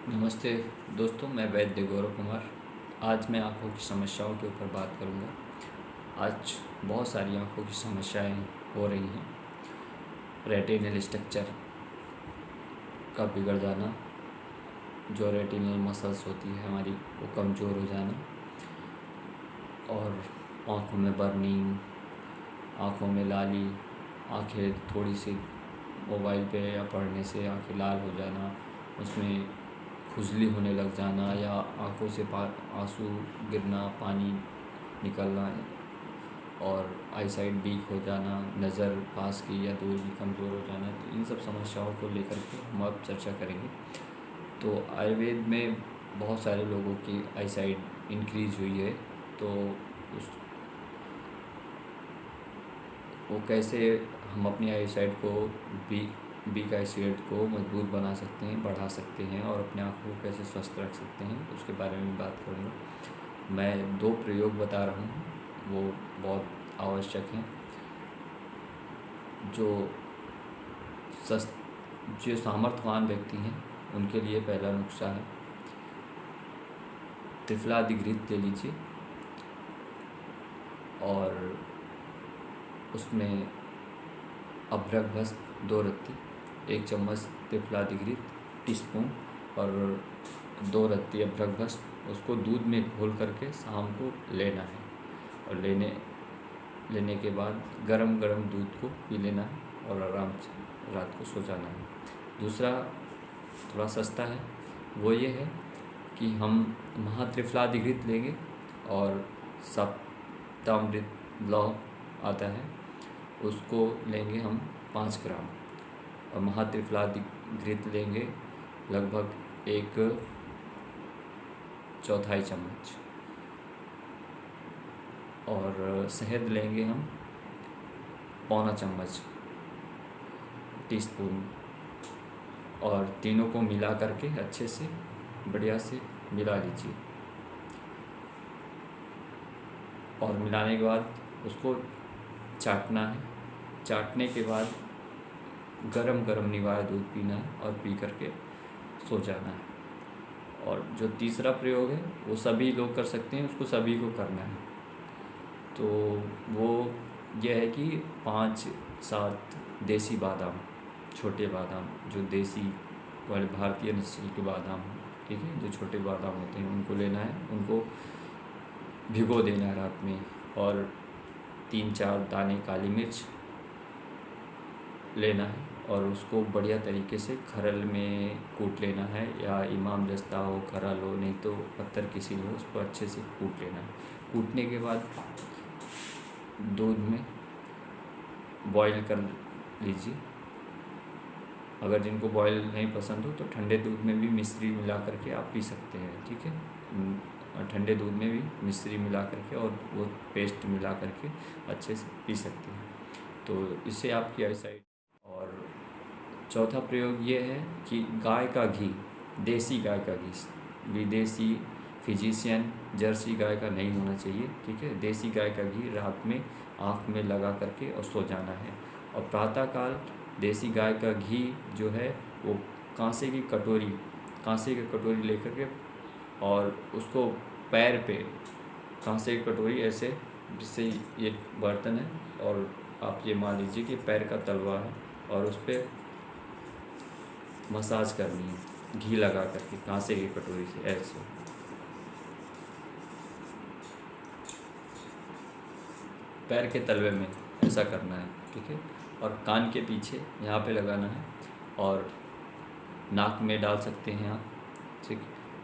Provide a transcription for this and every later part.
नमस्ते दोस्तों, मैं वैद्य गौरव कुमार। आज मैं आँखों की समस्याओं के ऊपर बात करूँगा। आज बहुत सारी आँखों की समस्याएं हो रही हैं। रेटिनल स्ट्रक्चर का बिगड़ जाना, जो रेटिनल मसल्स होती है हमारी, वो कमज़ोर हो जाना, और आँखों में बर्निंग, आँखों में लाली, आँखें थोड़ी सी मोबाइल पे या पढ़ने से आँखें लाल हो जाना, उसमें खुजली होने लग जाना, या आँखों से आंसू गिरना, पानी निकलना, और आईसाइट वीक हो जाना, नज़र पास की या दूर की कमज़ोर हो जाना। तो इन सब समस्याओं को लेकर के हम अब चर्चा करेंगे। तो आयुर्वेद में बहुत सारे लोगों की आईसाइट इंक्रीज हुई है। तो उस वो कैसे हम अपनी आईसाइट को वीक आईसाइट को मजबूत बना सकते हैं, बढ़ा सकते हैं, और अपने आँखों को कैसे स्वस्थ रख सकते हैं, उसके बारे में बात करूँगा। मैं 2 प्रयोग बता रहा हूँ, वो बहुत आवश्यक हैं। जो सस्त जो सामर्थ्यवान व्यक्ति हैं उनके लिए पहला नुस्खा है, त्रिफलादि घृत ले लीजिए, और उसमें अभ्रक भस्म 2 रत्ती, 1 चम्मच त्रिफलादि घृत टीस्पून, और 2 रत्ती अभ्रक भस्म, उसको दूध में घोल करके शाम को लेना है। और लेने के बाद गरम गरम दूध को पी लेना है और आराम से रात को सो जाना है। दूसरा थोड़ा सस्ता है, वो ये है कि हम महात्रिफलादि घृत लेंगे, और सप्तामृत लौंग आता है, उसको लेंगे हम 5 ग्राम, और महात्रिफलादि घृत लेंगे लगभग 1/4 चम्मच, और शहद लेंगे हम 1/4 चम्मच टीस्पून, और तीनों को मिला करके अच्छे से बढ़िया से मिला लीजिए। और मिलाने के बाद उसको चाटना है। चाटने के बाद गरम गरम निवार दूध पीना है और पी करके सो जाना है। और जो तीसरा प्रयोग है वो सभी लोग कर सकते हैं, उसको सभी को करना है। तो वो यह है कि 5-7 देसी बादाम, छोटे बादाम, जो देसी वाले भारतीय नस्ल के बादाम, ठीक है, जो छोटे बादाम होते हैं उनको लेना है, उनको भिगो देना है रात में, और 3-4 दाने काली मिर्च लेना है, और उसको बढ़िया तरीके से खरल में कूट लेना है, या इमाम दस्ता हो, खरल हो, नहीं तो पत्थर किसी हो, उसको अच्छे से कूट लेना है। कूटने के बाद दूध में बॉईल कर लीजिए। अगर जिनको बॉईल नहीं पसंद हो तो ठंडे दूध में भी मिश्री मिला करके आप पी सकते हैं, ठीक है। ठंडे दूध में भी मिश्री मिला करके और वो पेस्ट मिला करके अच्छे से पी सकते हैं। तो इससे आपकी आईसाइट। और चौथा प्रयोग ये है कि गाय का घी, देसी गाय का घी, विदेशी फिजिशियन जर्सी गाय का नहीं होना चाहिए, ठीक है। देसी गाय का घी रात में आँख में लगा करके और सो जाना है। और प्रातःकाल देसी गाय का घी जो है वो कांसे की कटोरी लेकर के, और उसको पैर पे कांसे की कटोरी ऐसे, जिससे ये बर्तन है, और आप ये मान लीजिए कि पैर का तलवा है, और उस पर मसाज करनी है घी लगा करके कांसे की कटोरी से, ऐसे पैर के तलवे में ऐसा करना है, ठीक है। और कान के पीछे यहाँ पे लगाना है, और नाक में डाल सकते हैं आप, ठीक।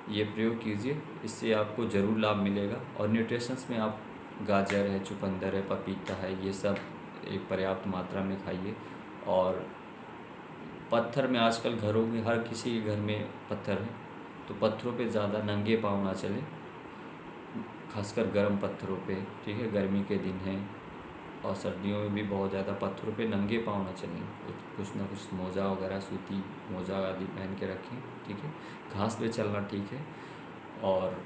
ये प्रयोग कीजिए, इससे आपको ज़रूर लाभ मिलेगा। और न्यूट्रिशंस में आप गाजर है, चुकंदर है, पपीता है, ये सब एक पर्याप्त मात्रा में खाइए। और पत्थर में आजकल घरों में हर किसी के घर में पत्थर है, तो पत्थरों पे ज़्यादा नंगे पाँव ना चले, खासकर गर्म पत्थरों पे, ठीक है। गर्मी के दिन हैं और सर्दियों में भी बहुत ज़्यादा पत्थरों पे नंगे पाँव ना चलें, कुछ ना कुछ मोज़ा वगैरह, सूती मोज़ा आदि पहन के रखें, ठीक है। घास पे चलना ठीक है। और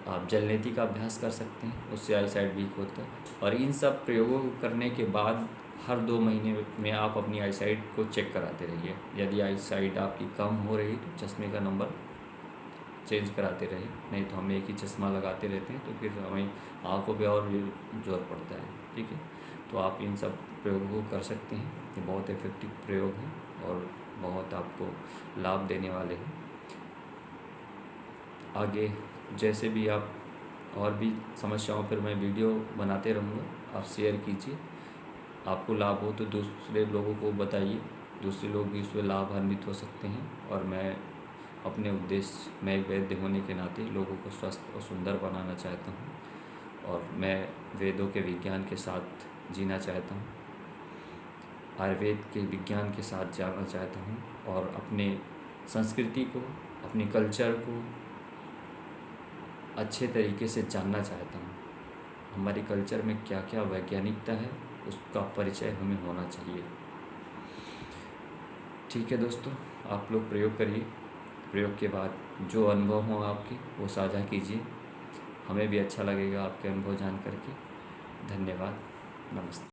आप जलनेती का अभ्यास कर सकते हैं, उससे आईसाइट वीक होता है। और इन सब प्रयोगों को करने के बाद हर 2 महीने में आप अपनी आईसाइट को चेक कराते रहिए। यदि आईसाइट आपकी कम हो रही तो चश्मे का नंबर चेंज कराते रहे, नहीं तो हम एक ही चश्मा लगाते रहते हैं तो फिर हमें आँखों पे और भी जोर पड़ता है। ठीक है, तो आप इन सब प्रयोगों को कर सकते हैं। ये बहुत इफ़ेक्टिव प्रयोग हैं और बहुत आपको लाभ देने वाले हैं। आगे जैसे भी आप और भी समस्याओं पर मैं वीडियो बनाते रहूँगा, आप शेयर कीजिए। आपको लाभ हो तो दूसरे लोगों को बताइए, दूसरे लोग भी उसमें लाभान्वित हो सकते हैं। और मैं अपने उद्देश्य, मैं एक वैद्य होने के नाते लोगों को स्वस्थ और सुंदर बनाना चाहता हूँ और मैं वेदों के विज्ञान के साथ जीना चाहता हूँ, आयुर्वेद के विज्ञान के साथ जाना चाहता हूँ और अपने संस्कृति को, अपने कल्चर को अच्छे तरीके से जानना चाहता हूँ। हमारे कल्चर में क्या क्या वैज्ञानिकता है उसका परिचय हमें होना चाहिए। ठीक है दोस्तों, आप लोग प्रयोग करिए। प्रयोग के बाद जो अनुभव हो आपके वो साझा कीजिए, हमें भी अच्छा लगेगा आपके अनुभव जान करके। धन्यवाद, नमस्ते।